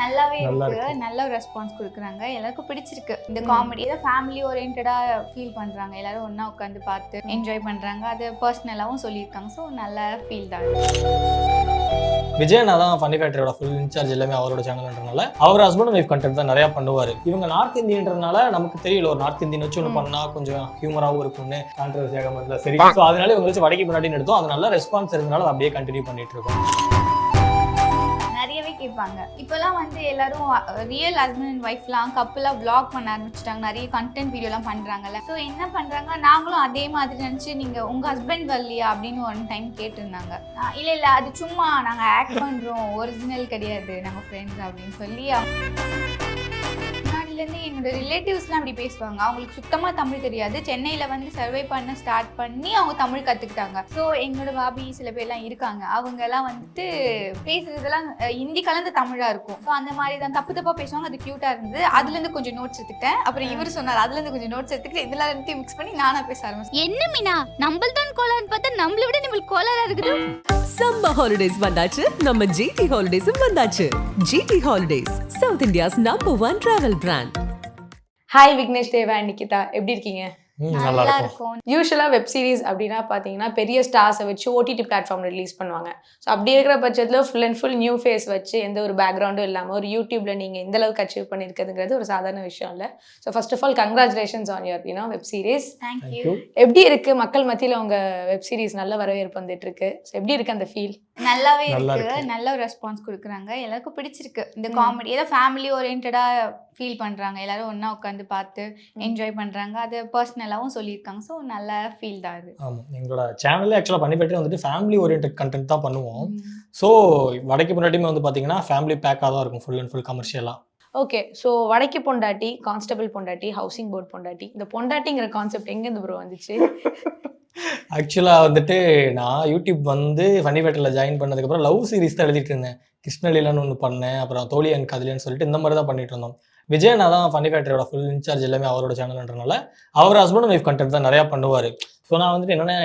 நல்லாவே இருக்கு. நல்ல ஒரு ரெஸ்பான்ஸ் கொடுக்குறாங்க. எல்லாருக்கும் பிடிச்சிருக்கு. இந்த காமெடி ஏதோ ஃபேமிலி ஓரியன்டா ஃபீல் பண்றாங்க. எல்லாரும் ஒண்ணா உட்காந்து பார்த்து என்ஜாய் பண்றாங்க. அது பர்சனலாவும் சொல்லியிருக்காங்க. ஸோ நல்ல ஃபீல் தான். விஜயனா தான் ஃபன்னி ஃபேக்டரியோட ஃபுல் இன்சார்ஜ் எல்லாமே அவரோட சேனல்ன்றனால அவர் ஹஸ்பண்ட் அண்ட் ஒய்ஃப் கண்டென்ட் தான் நிறைய பண்ணுவார். இவங்க நார்த் இந்தியன்றனால நமக்கு தெரியல ஒரு நார்த் இந்தியன் வச்சு ஒன்று பண்ணா கொஞ்சம் ஹியூமராகவும் இருக்கும்னு கான்ட்ரவர்சியாக மட்டும் சரி. ஸோ அதனால இவங்க வச்சு வடக்கு முன்னாடி எடுத்தோம். அது நல்ல ரெஸ்பான்ஸ் இருந்தனால அதை அப்படியே கண்டினியூ பண்ணிட்டு இருக்கோம். நிறையவே கேட்பாங்க. இப்போலாம் வந்து எல்லாரும் ரியல் ஹஸ்பண்ட் அண்ட் ஒய்ஃப்லாம் கப்பலாக வ்ளாக் பண்ண ஆரம்பிச்சிட்டாங்க. நிறைய கண்டென்ட் வீடியோலாம் பண்ணுறாங்கல்ல. ஸோ என்ன பண்ணுறாங்க, நாங்களும் அதே மாதிரி நினச்சி நீங்கள் உங்கள் ஹஸ்பண்ட் வரலையா அப்படின்னு ஒன் டைம் கேட்டிருந்தாங்க. இல்லை அது சும்மா நாங்கள் ஆக்ட் பண்ணுறோம், ஒரிஜினல் கிடையாது, நாங்கள் ஃப்ரெண்ட்ஸ் அப்படின்னு சொல்லி முன்னாடிலேருந்து என்னோட ரிலேட்டிவ்ஸ்லாம் அப்படி பேசுவாங்க. அவங்களுக்கு சுத்தமாக தமிழ் தெரியாது. சென்னையில் வந்து சர்வை பண்ண ஸ்டார்ட் பண்ணி அவங்க தமிழ் கற்றுக்கிட்டாங்க. ஸோ எங்களோட பாபி சில பேர்லாம் இருக்காங்க. அவங்கெல்லாம் வந்துட்டு பேசுறதெல்லாம் ஹிந்தி கலந்து தமிழாக இருக்கும். ஸோ அந்த மாதிரி தான் தப்பு தப்பாக பேசுவாங்க. அது க்யூட்டாக இருந்தது. அதுலேருந்து கொஞ்சம் நோட்ஸ் எடுத்துக்கிட்டேன். அப்புறம் இவர் சொன்னார் அதுலேருந்து கொஞ்சம் நோட்ஸ் எடுத்துக்கிட்டு இதெல்லாம் ரெண்டு மிக்ஸ் பண்ணி நானாக பேச ஆரம்பிச்சேன். என்ன மீனா நம்மள் தான் கோலான்னு பார்த்தா நம்மளை விட நம்மளுக்கு கோலாரா இருக்குது. சம்மர் ஹாலிடேஸ் வந்தாச்சு, நம்ம ஜிடி ஹாலிடேஸும் வந்தாச்சு. GT holidays south India's #1 travel brand. Hi Vignesh, Deva, Nikita, எப்படி இருக்கீங்க? நல்லா இருக்கும். யூஸ்வலாக வெப் சீரிஸ் அப்படின்னா பார்த்தீங்கன்னா பெரிய ஸ்டார்ஸை வச்சு ஓடிடி பிளாட்ஃபார்மில் ரிலீஸ் பண்ணுவாங்க. ஸோ அப்படி இருக்கிற பட்சத்தில் full and full new face வச்சு எந்த ஒரு பேக்ரவுண்டும் இல்லாமல் ஒரு யூடியூப்பில் நீங்கள் எந்த அளவுக்கு அச்சீவ் பண்ணியிருக்கிறதுங்கிறது ஒரு சாதாரண விஷயம் இல்லை. So first of all congratulations on your web series. Thank you. எப்படி இருக்குது மக்கள் மத்தியில் உங்கள் வெப் சீரிஸ் நல்ல வரவேற்பு வந்துட்டு இருக்கு? ஸோ எப்படி இருக்குது அந்த ஃபீல்? நல்லாவே இருக்கு. நல்ல ஒரு ரெஸ்பான்ஸ் கொடுக்குறாங்க. எல்லாருக்கும் பிடிச்சிருக்கு. இந்த காமெடி ஏதோ ஃபேமிலி ஓரியன்டா ஃபீல் பண்றாங்க. எல்லாரும் ஒண்ணா உட்காந்து பார்த்து என்ஜாய் பண்றாங்க. அது பர்சனலாவும் சொல்லியிருக்காங்க. ஸோ நல்ல ஃபீல் தான் அது. ஆமாம், எங்களோட சேனல்ல ஆக்சுவலாக பண்ணி போய்ட்டு வந்துட்டு ஃபேமிலி ஓரியன்ட் கண்டென்ட் தான் பண்ணுவோம். ஸோ வடக்கு முன்னாடியுமே வந்து பார்த்தீங்கன்னா ஃபேமிலி பேக்காக தான் இருக்கும், ஃபுல் அண்ட் ஃபுல் கமர்ஷியலாக. ஓகே, ஸோ வடக்கு பொண்டாட்டி, கான்ஸ்டபிள் பொண்டாட்டி, ஹவுசிங் போர்ட் பொண்டாட்டி, இந்த பொண்டாட்டிங்கிற கான்செப்ட் எங்கேருந்து ப்ரோ வந்துச்சு? ஆக்சுவலாக வந்துட்டு நான் யூடியூப் வந்து ஃபன்னி ஃபேக்டரியில் ஜாயின் பண்ணதுக்கப்புறம் லவ் சீரிஸ் தான் எழுதிட்டு இருந்தேன். கிருஷ்ணலீலான்னு ஒன்று பண்ணேன், அப்புறம் தோழி அண்ட் கதிலேன்னு சொல்லிட்டு இந்த மாதிரி தான் பண்ணிட்டு இருந்தோம். விஜயனா தான் ஃபன்னி ஃபேக்டரியோட ஃபுல் இன்சார்ஜ் எல்லாமே அவரோட சேனல்ன்றனால அவர் ஹஸ்பண்ட் அண்ட் ஒய்ஃப் கண்டென்ட் தான் நிறையா பண்ணுவார். ஸோ நான் வந்துட்டு என்னென்ன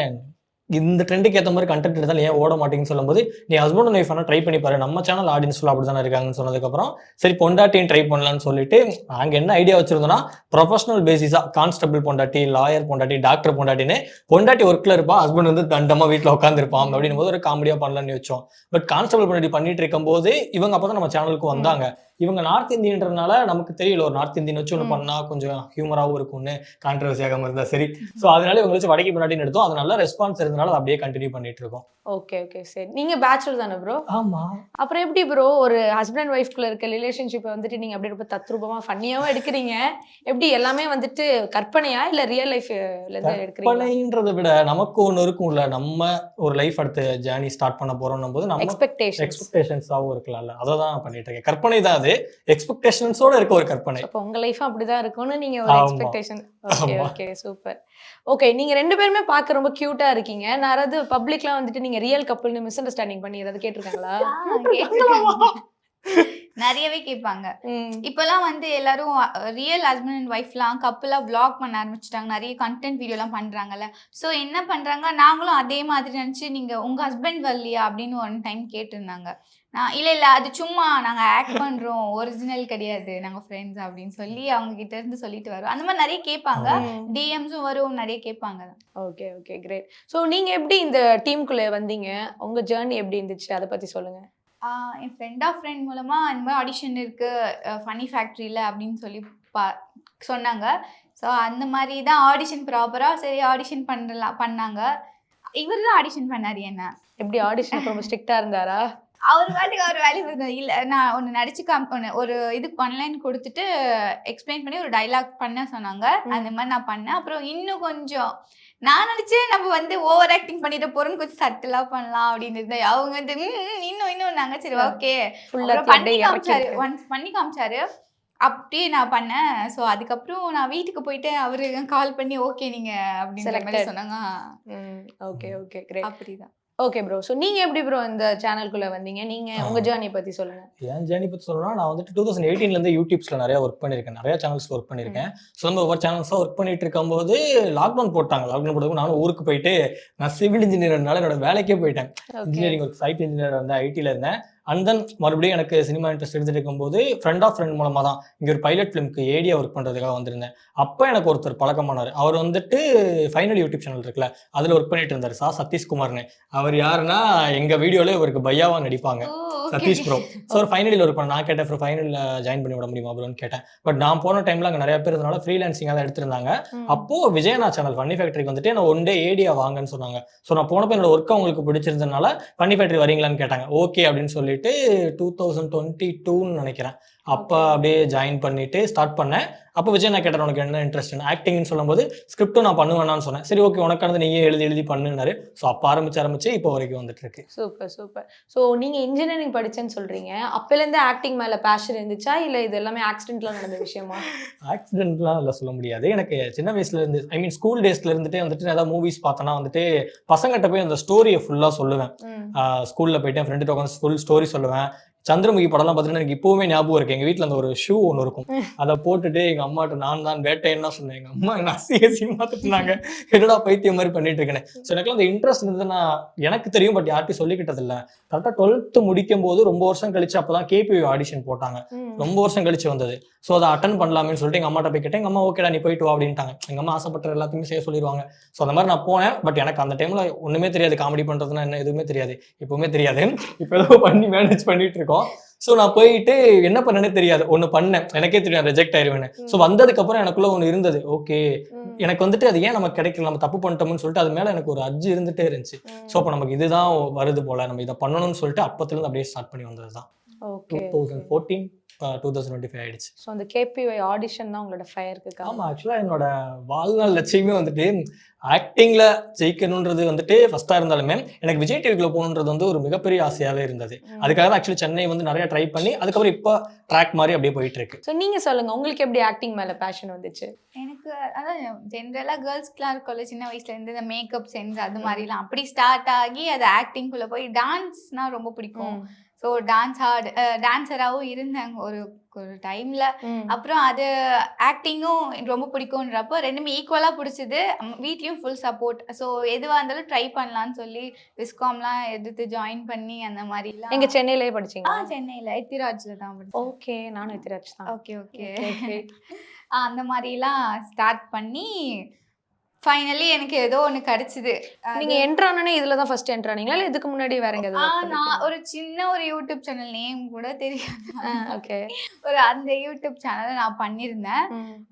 இந்த ட்ரெண்டுக்கு ஏற்ற மாதிரி கண்டென்ட் எடுத்தாலும் ஏன் ஓட மாட்டேங்குன்னு சொல்லும்போது நீ ஹஸ்பண்ட் அண்ட் ஒய்ஃப் ஆனால் ட்ரை பண்ணி பாரு, நம்ம சேனல் ஆடியன்ஸ் ஃபுல்லாக அப்படி தானே இருக்காங்கன்னு சொன்னதுக்கப்புறம் சரி பொண்டாட்டியும் ட்ரை பண்ணலான்னு சொல்லிட்டு நாங்கள் என்ன ஐடியா வச்சிருந்தோம்னா ப்ரொஃபஷனல் பேசிஸாக கான்ஸ்டபிள் பொண்டாட்டி, லாயர் பொண்டாட்டி, டாக்டர் பொண்டாட்டின்னு பொண்டாட்டி ஒர்க்கில் இருப்பா, ஹஸ்பண்ட் வந்து தண்டமாக வீட்டில் உட்காந்துருப்பான் அப்படின்னு போது ஒரு காமெடியாக பண்ணலான்னு வச்சோம். பட் கான்ஸ்டபிள் பொண்டாட்டி பண்ணிட்டு இருக்கும்போது இவங்க அப்போ தான் நம்ம சேனலுக்கு வந்தாங்க. இவங்க நார்த் இந்தியன்றனால நமக்கு தெரியல ஒரு நார்த் இந்தியன் வச்சு ஒன்று பண்ணா கொஞ்சம் ஹியூமராகவும் இருக்கும்னு கான்ட்ரவர்சியாக இருந்தா சரி. ஸோ அதனால இவங்க வச்சு வடக்கு முன்னாடி எடுத்தோம். அது நல்ல ரெஸ்பான்ஸ் இருந்தனால அதை அப்படியே கண்டினியூ பண்ணிட்டு இருக்கோம். ஓகே ஓகே, சரி. நீங்க பேச்சுலர் தானே ப்ரோ? ஆமா. அப்புறம் எப்படி ப்ரோ ஒரு ஹஸ்பண்ட் அண்ட் ஒய்ஃப்குள்ள இருக்க ரிலேஷன்ஷிப்பை வந்துட்டு நீங்க அப்படியே ரொம்ப தத்ரூபமா ஃபன்னியாவும் எடுக்கிறீங்க? எப்படி எல்லாமே வந்துட்டு கற்பனையா இல்ல ரியல் லைஃப்ல இருந்து எடுக்கிறீங்க? கற்பனைன்றதை விட நமக்கு ஒன்று இருக்கும்ல, நம்ம ஒரு லைஃப் அடுத்த ஜேர்னி ஸ்டார்ட் பண்ண போறோம் போது நம்ம எக்ஸ்பெக்டேஷன்ஸாகவும் இருக்கலாம்ல, அதை தான் பண்ணிட்டு இருக்கேன். கற்பனை தான் அது, எக்ஸ்பெக்டேஷன்ஸோட இருக்க ஒரு கற்பனை. அப்போ உங்க லைஃப் அப்படிதான் இருக்கும்னு நீங்க ஒரு expectation. Okay okay, super. Okay, நீங்க ரெண்டு பேருமே பார்க்க ரொம்ப கியூட்டா இருக்கீங்க. நான் யாராவது பப்ளிக்லாம் வந்துட்டு நீங்க ரியல் கப்புள்னு மிஸ் அண்டர்ஸ்டாண்டிங் பண்ணி ஏதாவது கேட்டிருக்காங்களா? நிறையவே கேட்பாங்க. இப்பெல்லாம் வந்து எல்லாரும் ரியல் ஹஸ்பண்ட் அண்ட் ஒய்ஃப்லாம் கப்பலாக வ்ளாக் பண்ண ஆரம்பிச்சிட்டாங்க. நிறைய கண்டென்ட் வீடியோலாம் பண்ணுறாங்கல்ல. ஸோ என்ன பண்ணுறாங்க, நாங்களும் அதே மாதிரி நினச்சி நீங்கள் உங்கள் ஹஸ்பண்ட் வரலையா அப்படின்னு ஒன் டைம் கேட்டிருந்தாங்க. நான் இல்லை அது சும்மா நாங்கள் ஆக்ட் பண்ணுறோம், ஒரிஜினல் கிடையாது, நாங்கள் ஃப்ரெண்ட்ஸ் அப்படின்னு சொல்லி அவங்க கிட்ட இருந்து சொல்லிட்டு வரோம். அந்த மாதிரி நிறைய கேட்பாங்க. டிஎம்ஸும் வரும், நிறைய கேட்பாங்க. Okay okay, great. ஸோ நீங்கள் எப்படி இந்த டீமுக்குள்ளே வந்தீங்க? உங்கள் ஜேர்னி எப்படி இருந்துச்சு, அதை பற்றி சொல்லுங்கள். என் ஃப்ரெண்ட் மூலமாக இந்த மாதிரி ஆடிஷன் இருக்குது ஃபன்னி ஃபேக்ட்ரியில் அப்படின்னு சொல்லி சொன்னாங்க. ஸோ அந்த மாதிரி தான் ஆடிஷன் ப்ராப்பராக சரி ஆடிஷன் பண்ணாங்க. இவர் தான் ஆடிஷன் பண்ணார். என்ன எப்படி ஆடிஷன் ரொம்ப ஸ்ட்ரிக்டாக இருந்தாரா? அவர் வாட்டுக்கு அவர் வேலையை பார்த்தாரு. இல்லை நான் ஒன்று நடிச்சு ஒரு இதுக்கு ஆன்லைன் கொடுத்துட்டு எக்ஸ்பிளைன் பண்ணி ஒரு டைலாக் பண்ண சொன்னாங்க. அந்த மாதிரி நான் பண்ணேன். அப்புறம் இன்னும் கொஞ்சம் நான் நினச்சி நம்ம வந்து ஓவர் ஆக்டிங் பண்ணிட்டு போகிறோன்னு கொஞ்சம் சட்டிலாக பண்ணலாம் அப்படின்னு இருந்தேன். அவங்க வந்து இன்னும் நாங்கள் சரி ஓகே பண்ணி காமிச்சாரு. அப்படியே நான் பண்ணேன். ஸோ அதுக்கப்புறம் நான் வீட்டுக்கு போயிட்டு அவரு கால் பண்ணி ஓகே நீங்கள் அப்படின்ற மாதிரி சொன்னாங்க. Okay okay, great. அப்படிதான். ஓகே ப்ரோ, ஸோ நீங்கள் எப்படி ப்ரோ இந்த சேனலுக்குள்ளே வந்தீங்க? நீங்கள் உங்கள் ஜேர்னி பற்றி சொல்லுங்கள். என் ஜேர்னி பற்றி சொல்லணும்னா நான் வந்துட்டு 2018 யூடியூப்ஸில் நிறையா ஒர்க் பண்ணியிருக்கேன், நிறையா சேனல்ஸில் ஒர்க் பண்ணியிருக்கேன். ஸோ நம்ம ஒவ்வொரு சேனல்ஸாக ஒர்க் பண்ணிட்டு இருக்கும்போது லாக்டவுன் போட்டாங்க. லாக்டவுன் போட்டதுக்கு நானும் ஊருக்கு போயிட்டு நான் சிவில் இன்ஜினியர்னால என்னோட வேலைக்கே போயிட்டேன். இன்ஜினியரிங் ஒர்க், சைட் இன்ஜினியர் இருந்தேன், ஐடியில் இருந்தேன். அண்ட் தென் மறுபடியும் எனக்கு சினிமா இன்ட்ரெஸ்ட் எடுத்துட்டு இருக்கும்போது ஃப்ரெண்ட் ஆஃப் ஃப்ரெண்ட் மூலமாக தான் இங்கே ஒரு பைலட் ஃபிலிம்க்கு ஏடியா ஒர்க் பண்ணுறதுக்காக வந்திருந்தேன். அப்போ எனக்கு ஒருத்தர் பழக்கமானார். அவர் வந்துட்டு ஃபைனல் யூடியூப் சேனல் இருக்குல்ல, அதில் ஒர்க் பண்ணிட்டு இருந்தார். சதீஷ்குமார்னு. அவர் யாருன்னா எங்கள் வீடியோவில் இவருக்கு பையாவா நடிப்பாங்க, சதீஷ் ப்ரோ. ஸோ ஒரு ஃபைனலில் ஒர்க் பண்ண நான் கேட்டேன், அப்புறம் ஃபைனலில் ஜாயின் பண்ணி விட முடியுமா ப்ரோன்னு கேட்டேன். பட் நான் போன டைமில் அங்கே நிறைய பேர் இருந்தனால ஃப்ரீலான்சிங்காக தான் எடுத்திருந்தாங்க. அப்போது விஜயனா சேனல் ஃபன்னி ஃபேக்டரிக்கு வந்துட்டு நான் ஒன் டே ஏடியா வாங்கன்னு சொன்னாங்க. ஸோ நான் போனப்போ என்னோட ஒர்க் அவங்களுக்கு பிடிச்சிருந்தனால ஃபன்னி ஃபேக்டரி வரீங்களான்னு கேட்டாங்க. ஓகே அப்படின்னு சொல்லிட்டு 2022ன்னு நினைக்கிறேன். அப்போ அப்படியே ஜாயின் பண்ணிட்டு ஸ்டார்ட் பண்ணேன். அப்போ விஜய் நான் கேட்டேன், உனக்கு என்ன இன்ட்ரெஸ்ட் ஆக்டிங்னு சொல்லும்போது ஸ்கிரிப்டும் நான் பண்ணுவேன்னு சொன்னேன். சரி ஓகே உனக்கானது நீயே எழுதி பண்ணுனாரு. ஸோ அப்போ ஆரம்பிச்சு இப்போ வரைக்கும் வந்துட்டு இருக்கு. சூப்பர். ஸோ நீங்கள் இன்ஜினியரிங் படிச்சேன்னு சொல்கிறீங்க. அப்போலேருந்து ஆக்டிங் மேலே பேஷன் இருந்துச்சா இல்லை இது எல்லாமே ஆக்சிடென்ட்லாம் நடந்த விஷயமா? ஆக்சிடென்ட்லாம் இல்லை சொல்ல முடியாது. எனக்கு சின்ன வயசுல இருந்து ஸ்கூல் டேஸ்ல இருந்துட்டே வந்துட்டு நான் ஏதாவது மூவிஸ் பார்த்தேன்னா வந்துட்டு பசங்கிட்ட போய் அந்த ஸ்டோரியை ஃபுல்லாக சொல்லுவேன். ஸ்கூலில் போயிட்டு என் ஃப்ரெண்டு உட்காந்து ஃபுல் ஸ்டோரி சொல்லுவேன். சந்திரமுகி படம்லாம் பார்த்தீங்கன்னா எனக்கு இப்போவுமே ஞாபகம் இருக்கு. எங்கள் வீட்டில் அந்த ஒரு ஷூ ஒன்று இருக்கும், அதை போட்டுட்டு எங்கள் அம்மாட்ட நான் தான் வேட்டைன்னு தான் சொன்னேன். எங்கள் அம்மா என்ன அசிங்கமாக திட்டுனாங்க, என்னடா பைத்தியம் மாதிரி பண்ணிட்டு இருக்கேன். ஸோ எனக்குலாம் அந்த இன்ட்ரெஸ்ட் இருந்ததுன்னா எனக்கு தெரியும், பட் யார்ட்டையும் சொல்லிக்கிட்டது இல்லை. கரெக்டாக 12th முடிக்கும் போது ரொம்ப வருஷம் கழிச்சு அப்போ தான் கேபிவி ஆடிஷன் போட்டாங்க. ரொம்ப வருஷம் கழிச்சு வந்தது. ஸோ அதை அட்டன் பண்ணலாமேன்னு சொல்லிட்டு எங்கள் அம்மாட்ட போய் கேட்டேன். எங்கள் அம்மா ஓகேடா நீ போயிட்டு வா அப்படின்ட்டாங்க. எங்கள் அம்மா ஆசைப்பட்ட எல்லாத்தையுமே செய்ய சொல்லிடுவாங்க. ஸோ அந்த மாதிரி நான் போனேன். பட் எனக்கு அந்த டைமில் ஒன்றுமே தெரியாது, காமெடி பண்ணுறதுன்னா என்ன எதுவுமே தெரியாது, இப்போவுமே தெரியாது. இப்போ ஏதோ பண்ணி மேனேஜ் பண்ணிட்டு இருக்கோம். ஸோ நான் போயிட்டு என்ன பண்ணனே தெரியாது, ஒன்று பண்ணேன், எனக்கே தெரியும் ரிஜெக்ட் ஆயிடுவேன்னு. ஸோ வந்ததுக்கப்புறம் எனக்குள்ள ஒன்று இருந்தது, ஓகே எனக்கு வந்துட்டு அது ஏன் நமக்கு கிடைக்கல, நம்ம தப்பு பண்ணிட்டோம்னு சொல்லிட்டு அது மேலே எனக்கு ஒரு அஜ்ஜு இருந்துகிட்டே இருந்துச்சு. ஸோ அப்போ நமக்கு இதுதான் வருது போல, நம்ம இதை பண்ணணும்னு சொல்லிட்டு அப்போத்துலேருந்து அப்படியே ஸ்டார்ட் பண்ணி வந்தது தான். 2014 2025 ஆயிடுச்சு. ஸோ அந்த கேபிஒய் ஆடிஷன் தான் உங்களோட ஃபயருக்கு? ஆமாம், ஆக்சுவலாக என்னோட வாழ்நாள் லட்சியமே வந்துட்டு ஆக்டிங்கில் ஜெயிக்கணுன்றது வந்துட்டு ஃபஸ்ட்டாக இருந்தாலுமே எனக்கு விஜய் டிவிக்குள்ள போகணுன்றது வந்து ஒரு மிகப்பெரிய ஆசையாகவே இருந்தது. அதுக்காக தான் ஆக்சுவலி சென்னை வந்து நிறைய ட்ரை பண்ணி அதுக்கப்புறம் இப்போ ட்ராக் மாதிரி அப்படியே போயிட்டு இருக்கு. ஸோ நீங்கள் சொல்லுங்கள், உங்களுக்கு எப்படி ஆக்டிங் மேலே பேஷன் வந்துச்சு? எனக்கு அதான் ஜென்ரலாக கேர்ள்ஸ்க்குலாம் இருக்கும்ல சின்ன வயசுலேருந்து இந்த மேக்கப் சென்ஸ் அது மாதிரிலாம் அப்படி ஸ்டார்ட் ஆகி அது ஆக்டிங்குள்ளே போய் டான்ஸ்னால் ரொம்ப பிடிக்கும். ஸோ டான்ஸராகவும் இருந்தாங்க ஒரு டைமில். அப்புறம் அது ஆக்டிங்கும் ரொம்ப பிடிக்கும்ன்றப்போ ரெண்டுமே ஈக்குவலாக பிடிச்சிது. வீட்லேயும் ஃபுல் சப்போர்ட். ஸோ எதுவாக இருந்தாலும் ட்ரை பண்ணலான்னு சொல்லி விஸ்காம்லாம் எடுத்து ஜாயின் பண்ணி அந்த மாதிரிலாம். எங்கள் சென்னையிலேயே படிச்சிங்க? சென்னையில் எத்திராஜில் தான் படிச்சேன். ஓகே, நானும் எத்திராஜ் தான். ஓகே அந்த மாதிரிலாம் ஸ்டார்ட் பண்ணி ஃபைனலி எனக்கு ஏதோ ஒன்று கிடச்சிது. நீங்கள் என்ட்ரானே இதில் தான் ஃபர்ஸ்ட் என்ட்ரானீங்களா இல்லை இதுக்கு முன்னாடி வேற எங்கேயாவது? நான் ஒரு சின்ன ஒரு யூடியூப் சேனல் நேம் கூட தெரியாது. ஓகே, ஒரு அந்த யூடியூப் சேனலை நான் பண்ணியிருந்தேன்.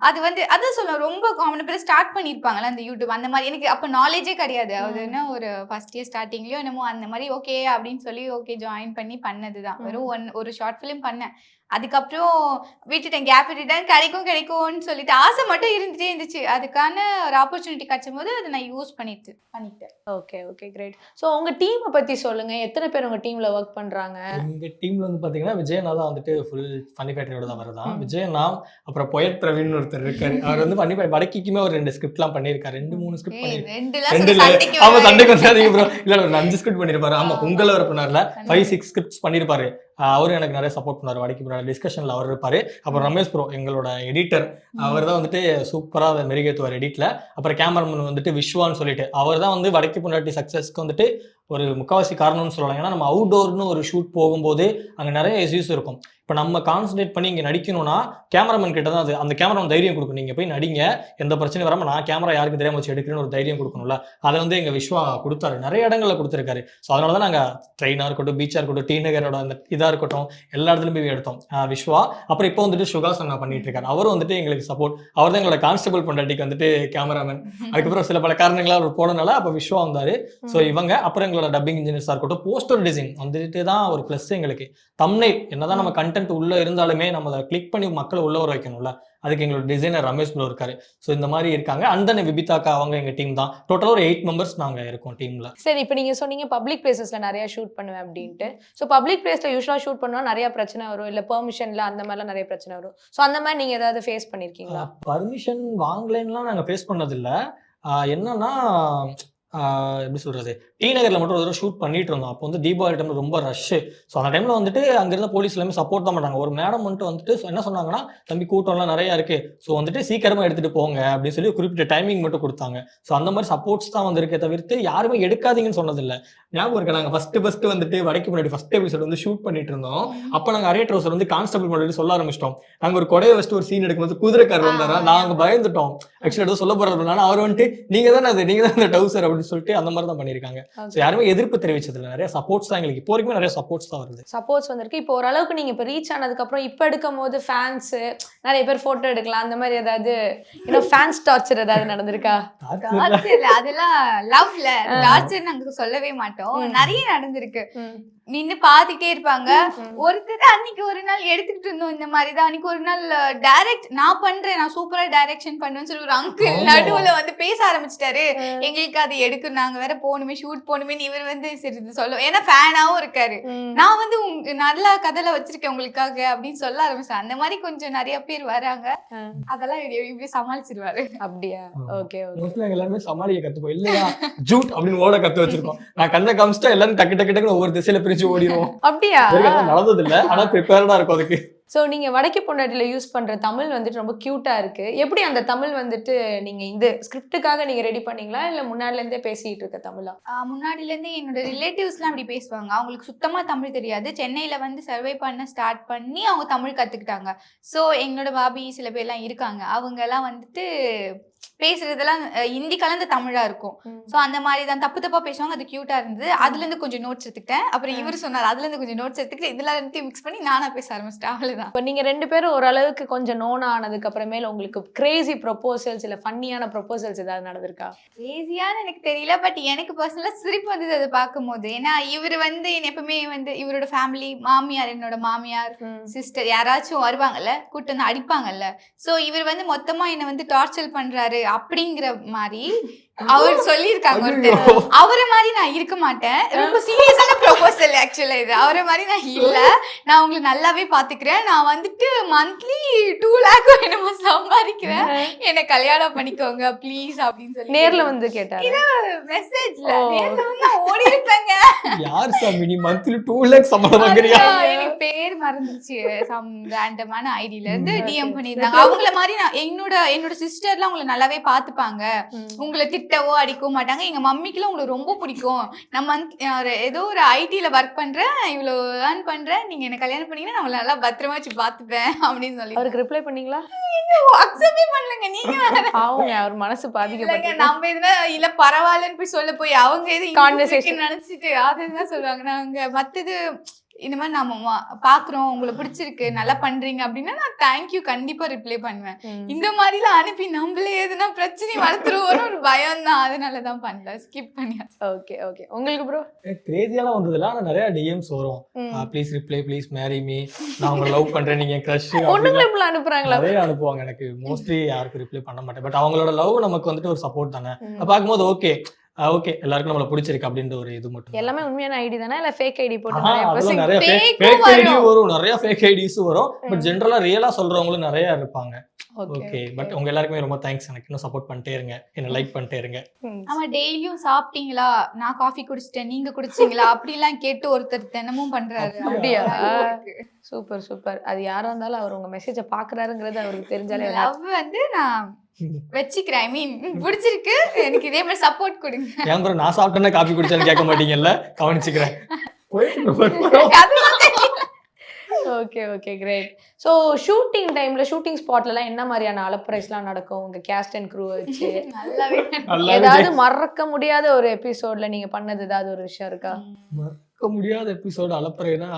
அது வந்து அதான் சொல்லுவேன், ரொம்ப காமன் பேர் ஸ்டார்ட் பண்ணியிருப்பாங்களே அந்த யூடியூப் அந்த மாதிரி. எனக்கு அப்போ நாலேஜே கிடையாது. அது என்ன ஒரு ஃபர்ஸ்ட் இயர் ஸ்டார்டிங்லேயோ என்னமோ அந்த மாதிரி ஓகே அப்படின்னு சொல்லி ஓகே ஜாயின் பண்ணி பண்ணது தான். வெறும் ஒரு ஷார்ட் ஃபிலிம் பண்ணேன். அதுக்கப்புறம் விட்டுட்டேன், கேப் விட்டுட்டேன். கிடைக்கும்னு சொல்லிட்டு ஆசை மட்டும் இருந்துகிட்டே இருந்துச்சு. அதுக்கான ஒரு ஆப்பர்ச்சுனிட்டி கிடைச்சும் போது அதை நான் யூஸ் பண்ணிட்டேன். Okay great. ஸோ உங்கள் டீமை பற்றி சொல்லுங்கள், எத்தனை பேர் உங்கள் டீமில் ஒர்க் பண்ணுறாங்க? எங்கள் டீமில் வந்து பார்த்தீங்கன்னா விஜயனா தான் வந்துட்டு ஃபுல் ஃபன்னி ஃபேக்டரியோட தான் வருதான். விஜயனா அப்புறம் பொயட் பிரவீன் ஒருத்தர் இருக்காரு. அவர் வந்து ஃபன்னி ஃபேக்டரி வடக்கிக்குமே ஒரு 2 ஸ்கிரிப்ட்லாம் பண்ணியிருக்காரு. 2-3 ஸ்கிரிப்ட் பண்ணியிருக்காரு. ஆமாம், சண்டைக்கு வந்தாதீங்க ப்ரோ. இல்லை ஒரு 5 ஸ்கிரிப்ட் பண்ணியிருப்பாரு. ஆமாம், உங்களை ஒரு பண்ணார்ல 5-6 ஸ்கிரிப்ட்ஸ் பண்ணியிருப்பாரு. அவரும் எனக்கு நிறைய சப்போர்ட் பண்ணார். வடக்கி ப்ரோ டிஸ்கஷனில் அவர் இருப்பார். அப்புறம் ரமேஷ் ப்ரோ எங்களோட எடிட்டர், அவர் தான் வந்துட்டு சூப்பராக அதை மெருகேற்றுவார் எடிட்டில். அப்புறம் கேமராமேன் வந்துட்டு விஸ்வான்னு சொல்லிட்டு அவர் தான் வந்து வடக்கி பொண்டாட்டி சக்ஸஸ்க்கு வந்துட்டு ஒரு முக்கால்வாசி காரணம்னு சொல்லலாம். ஏன்னா நம்ம அவுட்டோர்னு ஒரு ஷூட் போகும்போது அங்கே நிறைய இஷ்யூஸ் இருக்கும். இப்போ நம்ம கான்சன்ட்ரேட் பண்ணி இங்கே நடிக்கணும்னா கேமராமேன் கிட்ட தான் அது அந்த கேமராமேன் தைரியம் கொடுக்கணும். நீங்கள் போய் நடிங்க, எந்த பிரச்சனையும் வராமல் நான் கேமரா யாருக்கு தெரியாம வச்சு எடுக்கிறேன்னு ஒரு தைரியம் கொடுக்கணும்ல. அதை வந்து எங்கள் விஸ்வா கொடுத்தாரு, நிறைய இடங்களில் கொடுத்துருக்காரு. ஸோ அதனால தான் நாங்கள் ட்ரெயினாக இருக்கட்டும், பீச்சாக இருக்கட்டும், டி நகரோட அந்த இதாக இருக்கட்டும், எல்லா இடத்துலையும் போய் எடுத்தோம் விஸ்வா. அப்புறம் இப்போ வந்துட்டு சுகாசன் பண்ணிட்டு இருக்காரு. அவரும் வந்துட்டு எங்களுக்கு சப்போர்ட். அவர் தான் எங்களோட கான்ஸ்டபிள் பொண்டாட்டிக்கு வந்துட்டு கேமராமேன். அதுக்கப்புறம் சில பல காரணங்களாக அவர் போனனால அப்போ விஸ்வா வந்தார். ஸோ இவங்க அப்புறம் எங்களோட டப்பிங் இன்ஜினியர்ஸாக இருக்கட்டும், போஸ்டர் டிசைன் வந்துட்டு தான் ஒரு ப்ளஸ் எங்களுக்கு. தம்ப்நெயில் என்னதான் நம்ம கண்டென்ட் உள்ளே இருந்தாலுமே நம்ம அதை கிளிக் பண்ணி மக்களை உள்ள வர வைக்கணும்ல, அதுக்கு எங்களோட டிசைனர் ரமேஷ் ப்ரோ இருக்காரு. ஸோ இந்த மாதிரி இருக்காங்க. அண்ட் விபிதாக்கா அவங்க எங்கள் டீம் தான். டோட்டலாக ஒரு 8 மெம்பர்ஸ் நாங்கள் இருக்கோம் டீமில். சரி, இப்போ நீங்கள் சொன்னீங்க பப்ளிக் பிளேசஸில் நிறையா ஷூட் பண்ணுவேன் அப்படின்ட்டு. ஸோ பப்ளிக் பிளேஸில் யூஸ்வலாக ஷூட் பண்ணால் நிறையா பிரச்சனை வரும், இல்லை பெர்மிஷனில் அந்த மாதிரிலாம் நிறைய பிரச்சனை வரும். ஸோ அந்த மாதிரி நீங்கள் ஏதாவது ஃபேஸ் பண்ணியிருக்கீங்களா? பர்மிஷன் வாங்கலைன்னுலாம் நாங்கள் ஃபேஸ் பண்ணதில்லை. என்னன்னா எப்படி சொல்கிறது, டி நகர்ல மட்டும் ஒரு தடவை ஷூட் பண்ணிட்டு இருந்தோம். அப்போ வந்து தீபாவளி டைம்ல ரொம்ப ரஷ். ஸோ அந்த டைம்ல வந்துட்டு அங்க இருந்த போலீஸ் எல்லாமே சப்போர்ட் தான் பண்ணாங்க. ஒரு மேடம் வந்துட்டு என்ன சொன்னாங்கன்னா, தம்பி கூட்டம்லாம் நிறைய இருக்கு, ஸோ வந்துட்டு சீக்கிரமா எடுத்துட்டு போங்க அப்படின்னு சொல்லி குறிப்பிட்ட டைமிங் மட்டும் கொடுத்தாங்க. ஸோ அந்த மாதிரி சப்போர்ட்ஸ் தான் வந்திருக்கே தவிர்த்து யாருமே எடுக்காதீங்கன்னு சொன்னதில்லை. ஞாபகம் இருக்கு, நாங்கள் ஃபர்ஸ்ட் வந்துட்டு வடைக்கு முன்னாடி ஃபர்ஸ்ட் எபிசோட் வந்து ஷூட் பண்ணிட்டு இருந்தோம். அப்போ நாங்கள் அரே ட்ரௌசர் வந்து கான்ஸ்டபிள் முன்னாடி சொல்ல ஆரம்பிச்சிட்டோம். நாங்கள் ஒரு கொடையை வச்சுட்டு ஒரு சீன் எடுக்கும்போது குதிரைக்கார் வந்தாரா, நாங்கள் பயந்துட்டோம். ஆக்சுவலி ஏதோ சொல்ல போறது, அவர் வந்துட்டு நீங்க தான் அந்த டவுசர் அப்படின்னு சொல்லிட்டு அந்த மாதிரி தான் பண்ணியிருக்காங்க. ஸோ யாருமே எதிர்ப்பு தெரிவிச்சதில்லை. நிறைய சப்போர்ட்ஸ் தான் எங்களுக்கு இப்போ வரைக்கும் நிறைய சப்போர்ட்ஸ் தான் வருது. சப்போர்ட்ஸ் வந்திருக்கு. இப்போ ஓரளவுக்கு நீங்க இப்போ ரீச் ஆனதுக்கப்புறம் இப்போ எடுக்கும் போது ஃபேன்ஸ் நிறைய பேர் போட்டோ எடுக்கலாம், அந்த மாதிரி ஏதாவது ஃபேன்ஸ் டார்ச்சர் ஏதாவது நடந்திருக்கா? அதெல்லாம் லவ்ல டார்ச்சர் நாங்க சொல்லவே மாட்டோம். நிறைய நடந்திருக்கு. நின்னு பாத்துட்டே இருப்பாங்க. ஒருத்தர் அன்னைக்கு ஒரு நாள் எடுத்துக்கிட்டு இருந்தோம் இந்த மாதிரிதான். அன்னைக்கு ஒரு நாள் டைரக்ட் நான் பண்றேன், நான் சூப்பரா டைரக்ஷன் பண்ணுவேன்னு சொல்லி ஒரு அங்கிள் நடுவுல வந்து பேச ஆரம்பிச்சிட்டாரு. எங்களுக்கு அது எடுக்கும், நாங்க வேற போகணுமே, ஷூட் போகணுமே. இவர் வந்து சரி சொல்லுவோம், ஏன்னா ஃபேனாவும் இருக்காரு. நான் வந்து நல்ல கதையில வச்சிருக்கேன் உங்களுக்காக அப்படின்னு சொல்ல ஆரம்பிச்சேன். அந்த மாதிரி கொஞ்சம் நிறைய பேர் வராங்க. அதெல்லாம் இப்படி சமாளிச்சிருவாரு. அப்படியா? ஓகே எல்லாருமே சமாளிக்க கத்துப்போம் இல்லையா, ஜூட் அப்படின்னு ஓட கத்து வச்சிருக்கோம். நான் கண்ணை காமிச்சிட்டா எல்லாரும் டக்கு டக்கு டக்குன்னு ஒவ்வொரு திசையில பிரிச்சு ஓடிடுவோம். அப்படியா? நடந்தது இல்ல, ஆனா ப்ரிப்பேர்டா இருக்கும் அதுக்கு. ஸோ நீங்கள் வடக்கு பொண்டாட்டியில் யூஸ் பண்ணுற தமிழ் வந்துட்டு ரொம்ப க்யூட்டாக இருக்குது. எப்படி அந்த தமிழ் வந்துட்டு நீங்கள் இந்த ஸ்கிரிப்டுக்காக நீங்கள் ரெடி பண்ணீங்களா, இல்லை முன்னாடிலேருந்தே பேசிகிட்டு இருக்க தமிழா? முன்னாடிலேருந்து என்னோட ரிலேட்டிவ்ஸ்லாம் அப்படி பேசுவாங்க. அவங்களுக்கு சுத்தமாக தமிழ் தெரியாது. சென்னையில் வந்து சர்வை பண்ண ஸ்டார்ட் பண்ணி அவங்க தமிழ் கற்றுக்கிட்டாங்க. ஸோ எங்களோட பாபி சில பேர்லாம் இருக்காங்க. அவங்கெல்லாம் வந்துட்டு பேசுறதெல்லாம் ஹிந்தி கலந்த தமிழா இருக்கும். ஸோ அந்த மாதிரி தான் தப்பு தப்பா பேசுவாங்க. அது கியூட்டா இருந்தது. அதுல இருந்து கொஞ்சம் நோட்ஸ் எடுத்துக்கிட்டேன். அப்புறம் இவர் சொன்னார், அதுல இருந்து கொஞ்சம் நோட்ஸ் எடுத்துக்கிட்டு இதுல இருந்து மிக்ஸ் பண்ணி நானா பேச ஆரம்பிச்சிட்டேன். அவ்வளவுதான். இப்போ நீங்க ரெண்டு பேரும் ஓரளவுக்கு கொஞ்சம் நோன் ஆனதுக்கு அப்புறமேல உங்களுக்கு கிரேசி ப்ரொபோசல்ஸ் இல்ல ஃபன்னியான ப்ரொபோசல்ஸ் ஏதாவது நடந்திருக்கா? கிரேசியான்னு எனக்கு தெரியல. பட் எனக்கு பர்சனலா சிரிப்பு வந்தது அதை பார்க்கும்போது. ஏன்னா இவர் வந்து எப்பவுமே வந்து இவரோட ஃபேமிலி, மாமியார், என்னோட மாமியார், சிஸ்டர் யாராச்சும் வருவாங்கல்ல, கூட்டு வந்து அடிப்பாங்கல்ல. ஸோ இவர் வந்து மொத்தமா என்னை வந்து டார்ச்சர் பண்றாரு அப்படிங்கிற மாதிரி அவர் சொல்லியிருக்காங்க. அவரை மாதிரி நான் இருக்க மாட்டேன். ரொம்ப சீரியஸான ப்ரொபோசல் ஆக்சுவலா இது. அவரை மாதிரி நான் இல்ல. நான் உங்களை நல்லாவே பாத்துக்கிறேன். நான் வந்துட்டு மந்த்லி 2 lakh என்னமோ சம்பாதிக்கிறேன். என்னை கல்யாணம் பண்ணிக்கோங்க ப்ளீஸ் அப்படின்னு சொல்லி நேர்ல வந்து கேட்டாரு. மெசேஜ்ல ஓடி இருப்பேங்க. யார் சாமி நீ மந்த்லி 2 lakh சம்பளம் வாங்குறியா? எனக்கு பேர் மறந்துச்சு. சம் ரேண்டமான ஐடில இருந்து டிஎம் பண்ணிருந்தாங்க. அவங்கள மாதிரி நான் என்னோட சிஸ்டர்லாம் உங்களை நல்லாவே பாத்துப்பாங்க. உங்களை திட்டவோ அடிக்கவும் மாட்டாங்க. எங்க மம்மிக்குலாம் உங்களுக்கு ரொம்ப பிடிக்கும். நான் ஏதோ ஒரு ஐடில ஒர்க் பண்றேன், இவ்வளவு ஏர்ன் பண்றேன், நீங்க என்ன கல்யாணம் பண்ணீங்கன்னா நான் உங்களை நல்லா பத்திரமா வச்சு பாத்துப்பேன் அப்படின்னு சொல்லி. அவருக்கு ரிப்ளை பண்ணீங்களா? அக்செப்டே பண்ணலங்க. நீங்க அவங்க அவர் மனசு பாதிக்கப்பட்டு நம்ம எதுனா இல்ல பரவாயில்லன்னு போய் சொல்ல போய் அவங்க எது கான்வர்சேஷன் நினைச்சிட்டு அதுதான் சொல்லுவாங்க. நாங்க மத்தது இந்த மாதிரி நாம பாக்குறோம், உங்களை பிடிச்சிருக்கு, நல்லா பண்றீங்க அப்படின்னா நான் தேங்க்யூ கண்டிப்பா ரிப்ளை பண்ணுவேன். இந்த மாதிரி எல்லாம் அனுப்பி நம்மளே எதுனா பிரச்சனை வளர்த்துருவோம் ஒரு பயம் தான். அதனாலதான் பண்ணல, ஸ்கிப் பண்ணியாச்சு. Okay okay. உங்களுக்கு ப்ரோ? கிரேசியெல்லாம் வந்ததுல ஆனா நிறைய டிஎம்ஸ் வரும். Please reply, please marry me, நான் உங்களை லவ் பண்றேன், நீங்க கிரஷ் பொண்ணுங்களே இப்படி அனுப்புறாங்களா? நிறைய அனுப்புவாங்க. எனக்கு மோஸ்ட்லி யாருக்கும் ரிப்ளை பண்ண மாட்டேன். பட் அவங்களோட லவ் நமக்கு வந்துட்டு ஒரு சப்போர்ட் தானே. பார்க்கும்போது ஓகே ஓகே எல்லாருக்கும் நம்மள பிடிச்சிருக்கு அப்படின்ற ஒரு இது மட்டும். எல்லாமே உண்மையான ஐடி தானே இல்ல ஃபேக் ஐடி போட்டு? நிறைய ஃபேக் ஐடி வரும், நிறைய ஃபேக் ஐடிஸ் வரும். பட் ஜெனரலா ரியலா சொல்றவங்களும் நிறைய இருப்பாங்க. ஓகே பட் உங்க எல்லாருக்குமே ரொம்ப தேங்க்ஸ். எனக்கு இன்னும் சப்போர்ட் பண்ணிட்டே இருங்க, என்ன லைக் பண்ணிட்டே இருங்க. ஆமா, டெய்லியும் சாப்பிட்டீங்களா, நான் காஃபி குடிச்சிட்டேன், நீங்க குடிச்சீங்களா அப்படிலாம் கேட்டு ஒருத்தர் தினமும் பண்றாரு. அப்படியா? Super super. அது யாரா இருந்தாலும் அவர் உங்க மெசேஜை பாக்குறாருங்கிறது அவருக்கு தெரிஞ்சாலே லவ் வந்து நான் வச்சுக்கிறேன். ஐ மீன் பிடிச்சிருக்கு, எனக்கு இதே மாதிரி சப்போர்ட் கொடுங்க. ஏன் ப்ரோ நான் சாப்பிட்டேன்னா காபி குடிச்சாலும் கேட்க மாட்டீங்கல்ல, கவனிச்சுக்கிறேன். Okay okay great. So shooting டைம்ல ஷூட்டிங் ஸ்பாட்லலாம் என்ன மாதிரியான அலப்பரைஸ்லாம் நடக்கும் உங்க கேஸ்ட் அண்ட் க்ரூ வச்சு? ஏதாவது மறக்க முடியாத ஒரு எபிசோட்ல நீங்க பண்ணது ஏதாவது ஒரு விஷயம் இருக்கா? மறக்க முடியாத எபிசோடு அலப்பறைனா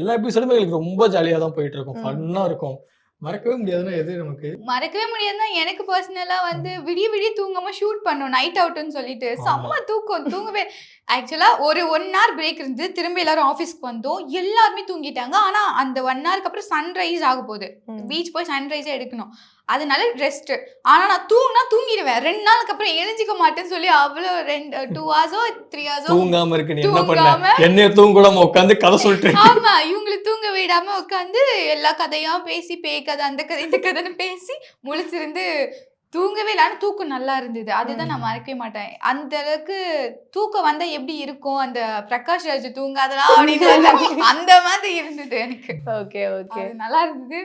எல்லா எபிசோடுமே எங்களுக்கு ரொம்ப ஜாலியாக தான் போயிட்டு இருக்கும், ஃபன்னா இருக்கும். மறக்கவே முடியாதுன்னா எது நமக்கு மறக்கவே முடியாதுன்னா எனக்கு பர்சனலா வந்து விடிய தூங்காம ஷூட் பண்ணோம், நைட் அவுட்னு சொல்லிட்டு செம்ம தூங்கவே. ஆக்சுவலா ஒரு 1 hour பிரேக் இருந்து திரும்ப எல்லாரும் ஆஃபீஸ்க்கு வந்தோம். எல்லாருமே தூங்கிட்டாங்க. ஆனா அந்த 1 hourக்கு அப்புறம் சன்ரைஸ் ஆக போகுது. பீச் போய் சன்ரைஸே எடுக்கணும், அதனால ரெஸ்ட். ஆனா நான் தூங்கிடுவேன். 2 நாளுக்கு அப்புறம் எழுஞ்சிக்க மாட்டேன்னு சொல்லி அவ்வளோ 2 hours 3 hours தூங்காம இருக்கு. நீ என்ன பண்ண? என்னைய தூங்கக்கூடாம உட்காந்து கதை சொல்லிட்டு. ஆமா, இவங்களை தூங்க விடாம உட்காந்து எல்லா கதையும் பேசி, பேய் கதை, அந்த கதை, இந்த கதைன்னு பேசி முழிச்சிருந்து தூங்கவே இல்லை. ஆனால் தூக்கம் நல்லா இருந்தது. அதுதான் நான் மறக்கவே மாட்டேன். அந்த அளவுக்கு தூக்கம் வந்தா எப்படி இருக்கும், அந்த பிரகாஷ் ராஜ் தூங்காதலாம் அப்படின்னு அந்த மாதிரி இருந்தது எனக்கு. ஓகே ஓகே, அது நல்லா இருந்தது.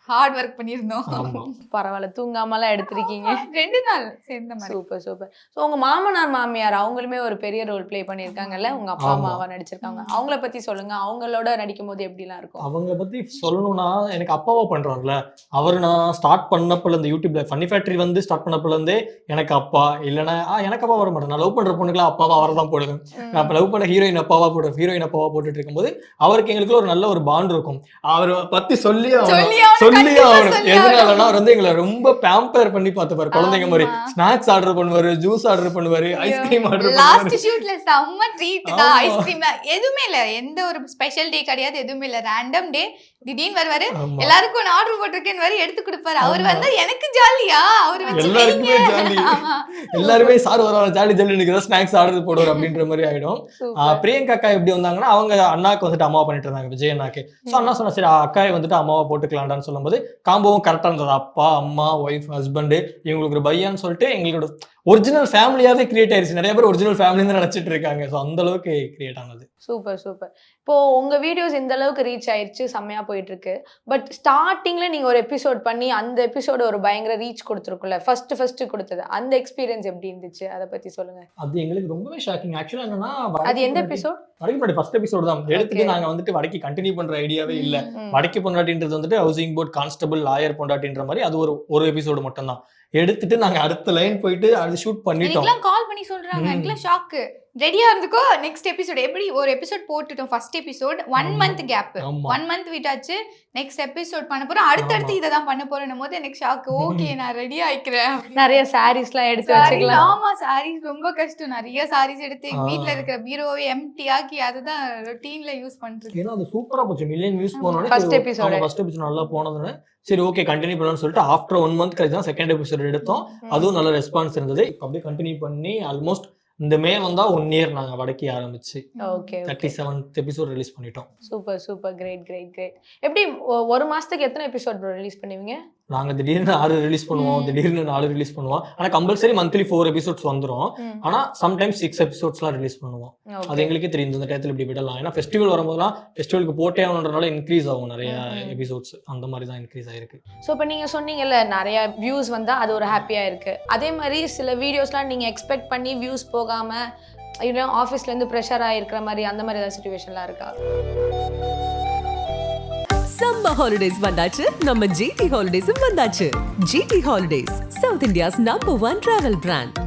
ஹார்ட் ஒர்க் பண்ணியிருந்தோம். ஆமா. பரவாயில்ல, தூங்காமலாம் எடுத்திருக்கீங்க. 2 நாள் சேர்ந்த மாதிரி. Super super. ஸோ உங்க மாமனார் மாமியார் அவங்களுமே ஒரு பெரிய ரோல் ப்ளே பண்ணியிருக்காங்கல்ல, உங்க அப்பா ஆமா. அம்மாவா நடிச்சிருக்காங்க. அவங்கள பத்தி சொல்லுங்க, அவங்களோட நடிக்கும் போது எப்படிலாம் இருக்கும்? அவங்க பத்தி சொல்லணும்னா எனக்கு அப்பாவா பண்றாருல, அவர் நான் ஸ்டார்ட் பண்ணப்பல இந்த யூடியூப்ல ஃபன்னி ஃபேக்டரி வந்து ஸ்டார்ட் பண்ணப்பல இருந்தே எனக்கு அப்பா இல்லைன்னா எனக்கு அப்பா வர மாட்டேன். நான் லவ் பண்ற பொண்ணுக்குலாம் அப்பாவா அவரை தான் போடுவேன். நான் இப்போ லவ் பண்ண ஹீரோயின் அப்பாவா போடுவேன். ஹீரோயின் அப்பாவா போட்டுட்டு இருக்கும்போது அவருக்கு எங்களுக்குள்ள ஒரு நல்ல ஒரு பாண்ட் இருக்கும். அவர் பத்தி சொல்லி எதனாலனா அவர் வந்து எங்களை ரொம்ப பேம்பர் பண்ணி பார்த்துப்பாரு. குழந்தைங்க மாதிரி ஸ்நாக்ஸ் ஆர்டர் பண்ணுவாரு, ஜூஸ் ஆர்டர் பண்ணுவாரு, ஐஸ்கிரீம் ஆர்டர் லாஸ்ட் பண்ணுவாரு. ஷூட்ல செம்ம ட்ரீட் தான். ஐஸ்கிரீம் எதுவுமே இல்ல, எந்த ஒரு ஸ்பெஷல் டே கிடையாது, எதுவுமே இல்ல. ரேண்டம் டே திடீர்னு வருவாரு, ஆமா. எல்லாருக்கும் நான் ஆர்டர் போட்டிருக்கேன் வரை எடுத்து கொடுப்பாரு. அவர் வந்து எனக்கு ஜாலியா அவர் வச்சு எல்லாருக்குமே ஜாலி. எல்லாருமே சார் வர ஜாலி ஜாலி எனக்கு ஸ்நாக்ஸ் ஆர்டர் போடுவார் அப்படின்ற மாதிரி ஆயிடும். பிரியங்கா அக்கா எப்படி வந்தாங்கன்னா அவங்க அண்ணாக்கு வந்துட்டு அம்மாவா பண்ணிட்டு இருந்தாங்க, விஜய் அண்ணாக்கு. ஸோ அண்ணா சொன்னா சரி அக்காயை வந்துட்டு அம்மாவா போட்டுக்கலாம்டான்னு சொல்லும்போது காம்போவும் கரெக்டாக இருந்தது. அப்பா அம்மா ஒய்ஃப் ஹஸ்பண்டு இவங்களுக்கு ஒரு பையான்னு சொல்லிட்டு எங்களோட ஒரிஜினல் ஃபேமிலியாவே கிரியேட் ஆயிருச்சு. நிறைய பேர் ஒரிஜினல் ஃபேமிலின்னு நினைச்சிட்டு இருக்காங்க. ஸோ அந்த அளவுக்கு கிரியேட் ஆனது. Super super. இப்போ உங்க வீடியோஸ் இந்த அளவுக்கு ரீச் ஆயிருச்சு, செம்மையா போயிட்டு இருக்கு. பட் ஸ்டார்டிங்ல நீங்க ஒரு எபிசோட் பண்ணி அந்த எபிசோட ஒரு பயங்கர ரீச் கொடுத்துருக்குல்ல, ஃபர்ஸ்ட் கொடுத்தது, அந்த எக்ஸ்பீரியன்ஸ் எப்படி இருந்துச்சு, அதை பத்தி சொல்லுங்க. அது எங்களுக்கு ரொம்பவே ஷாக்கிங். ஆக்சுவலா என்னன்னா அது எந்த எபிசோட்? வடக்கு முன்னாடி ஃபர்ஸ்ட் எபிசோட் தான் எடுத்துட்டு நாங்க வந்துட்டு வடக்கு கண்டினியூ பண்ற ஐடியாவே இல்ல. வடக்கு பொண்டாட்டின்றது வந்துட்டு ஹவுசிங் போர்ட் கான்ஸ்டபிள் லாயர் பொண்டாட்டின்ற மாதிரி அது ஒரு எபிசோடு மட்டும் தான் எடுத்துட்டு நாங்க அடுத்த லைன் போயிட்டு அது ஷூட் பண்ணிட்டோம். எனக்குலாம் கால் பண்ணி சொல்றாங்க, எனக்குலாம் ஷாக்கு. ரெடியா இருந்துக்கோ, நெக்ஸ்ட் எபிசோட் எப்படி ஒரு எபிசோட் போட்டுட்டோம். First episode 1 month gap, 1 month விட்டாச்சு. நெக்ஸ்ட் எபிசோட் பண்ண போறோம், அடுத்தடுத்து இதை தான் பண்ண போறேன் போது எனக்கு ஷாக்கு. ஓகே நான் ரெடி ஆயிக்கிறேன். நிறைய சாரீஸ்லாம் எடுத்து வச்சுக்கலாம். ஆமா, சாரீஸ் ரொம்ப கஷ்டம். நிறைய சாரீஸ் எடுத்து எங்க வீட்ல இருக்கிற பீரோவை எம்டி ஆக்கி அதுதான் ரொட்டீன்ல யூஸ் பண்றது. ஏன்னா அது சூப்பரா போச்சு. மில்லியன் வியூஸ் போனோனே ஃபர்ஸ்ட் எபிசோட் நல்லா போனதுன்னு சரி ஓகே கண்டினியூ பண்ணலாம்னு சொல்லிட்டு ஆஃப்டர் 1 மந்த் கழிச்சு தான் செகண்ட் எபிசோட் எடுத்தோம். அதுவும் நல்ல ரெஸ்பான்ஸ் இருந்தது. அப்படியே கண்டினியூ பண்ணி ஆல்மோஸ்ட் இந்த மே வந்தா 1 இயர் நாங்க வடக்கி ஆரம்பிச்சு. ஓகே 37th எபிசோட் ரிலீஸ் பண்ணிட்டோம். Super super, great great great. எப்படி ஒரு மாசத்துக்கு எத்தனை எபிசோட் ரிலீஸ் பண்ணுவீங்க? நாங்க திடீர்னு 6 ரிலீஸ் பண்ணுவோம், திடீர்னு 4 ரிலீஸ் பண்ணுவோம். ஆனா கம்பல்சரி மந்த்லி 4 எபிசோட்ஸ் வந்துரும். ஆனா சம்டைம்ஸ் 6 எபிசோட்ஸ்லாம் ரிலீஸ் பண்ணுவோம். அது எங்களுக்கே தெரியும் இந்த டயத்துல இப்படி விடலாம். ஏன்னா ஃபெஸ்டிவல் வரும்போதுலாம் ஃபெஸ்டிவலுக்கு போட்டே ஆகணுன்றனால இன்க்ரீஸ் ஆகும் நிறைய எபிசோட்ஸ். அந்த மாதிரி தான் இன்க்ரீஸ் ஆயிருக்கு. ஸோ இப்போ நீங்க சொன்னீங்கல்ல நிறைய வியூஸ் வந்தா அது ஒரு ஹாப்பியா இருக்கு. அதே மாதிரி சில வீடியோஸ்லாம் நீங்க எக்ஸ்பெக்ட் பண்ணி வியூஸ் போகாம இல்லை ஆஃபீஸ்ல இருந்து ப்ரெஷர் ஆயிருக்கிற மாதிரி அந்த மாதிரி ஏதாவது சிச்சுவேஷன்லாம் இருக்கா? சம்மர் ஹாலிடேஸ் வந்தாச்சு, நம்ம ஜிடி ஹாலிடேஸும் வந்தாச்சு. GT holidays, south India's number 1 travel brand.